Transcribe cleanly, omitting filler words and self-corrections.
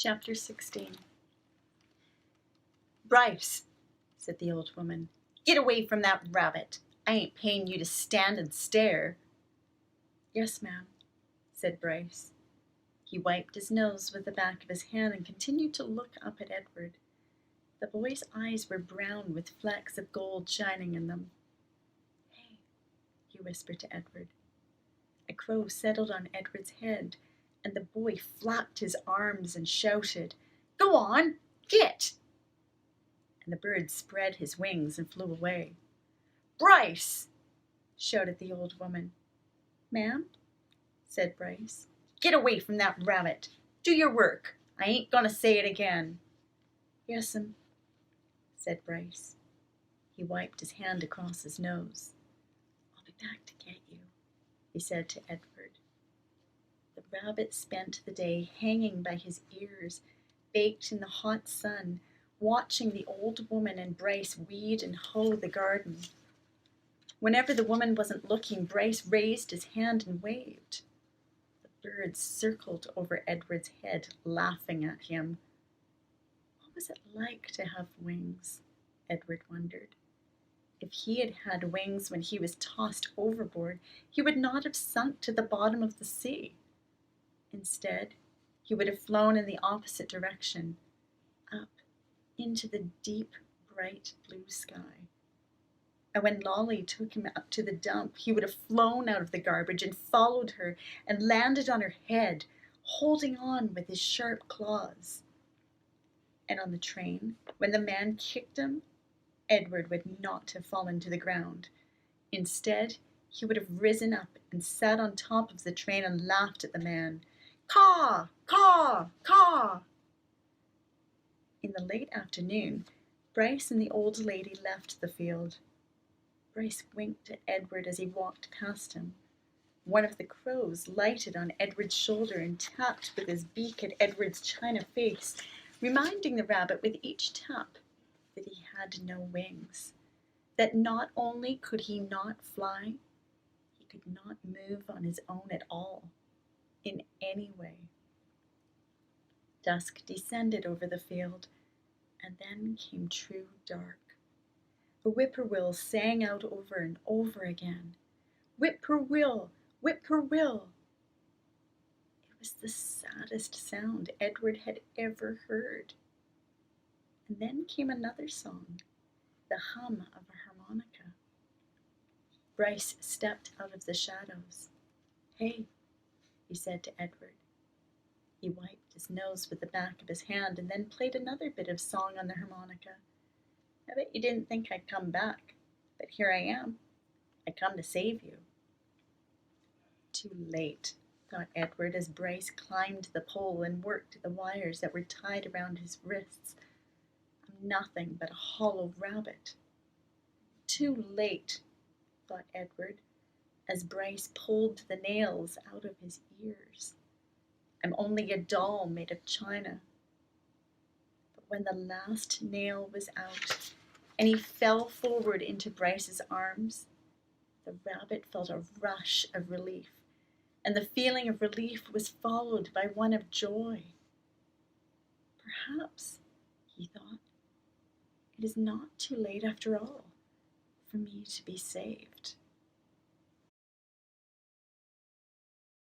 Chapter 16. "Bryce," said the old woman, "get away from that rabbit. I ain't paying you to stand and stare." "Yes, ma'am," said Bryce. He wiped his nose with the back of his hand and continued to look up at Edward. The boy's eyes were brown with flecks of gold shining in them. "Hey," he whispered to Edward. A crow settled on Edward's head, and the boy flapped his arms and shouted, "Go on, get!" And the bird spread his wings and flew away. "Bryce!" shouted the old woman. "Ma'am?" said Bryce. "Get away from that rabbit. Do your work. I ain't gonna say it again." "Yes'm," said Bryce. He wiped his hand across his nose. "I'll be back to get you," he said to Edward. The rabbit spent the day hanging by his ears, baked in the hot sun, watching the old woman and Bryce weed and hoe the garden. Whenever the woman wasn't looking, Bryce raised his hand and waved. The birds circled over Edward's head, laughing at him. What was it like to have wings? Edward wondered. If he had had wings when he was tossed overboard, he would not have sunk to the bottom of the sea. Instead, he would have flown in the opposite direction, up into the deep, bright blue sky. And when Lolly took him up to the dump, he would have flown out of the garbage and followed her and landed on her head, holding on with his sharp claws. And on the train, when the man kicked him, Edward would not have fallen to the ground. Instead, he would have risen up and sat on top of the train and laughed at the man. "Caw, caw, caw." In the late afternoon, Bryce and the old lady left the field. Bryce winked at Edward as he walked past him. One of the crows lighted on Edward's shoulder and tapped with his beak at Edward's china face, reminding the rabbit with each tap that he had no wings, that not only could he not fly, he could not move on his own at all, in any way. Dusk descended over the field, and then came true dark. The whippoorwill sang out over and over again, "Whip-poor-will, whip-poor-will." It was the saddest sound Edward had ever heard. And then came another song, the hum of a harmonica. Bryce stepped out of the shadows. "Hey," he said to Edward. He wiped his nose with the back of his hand and then played another bit of song on the harmonica. "I bet you didn't think I'd come back, but here I am. I come to save you." Too late, thought Edward as Bryce climbed the pole and worked the wires that were tied around his wrists. "I'm nothing but a hollow rabbit." Too late, thought Edward, as Bryce pulled the nails out of his ears. "I'm only a doll made of china." But when the last nail was out and he fell forward into Bryce's arms, the rabbit felt a rush of relief, and the feeling of relief was followed by one of joy. "Perhaps," he thought, "it is not too late after all for me to be saved."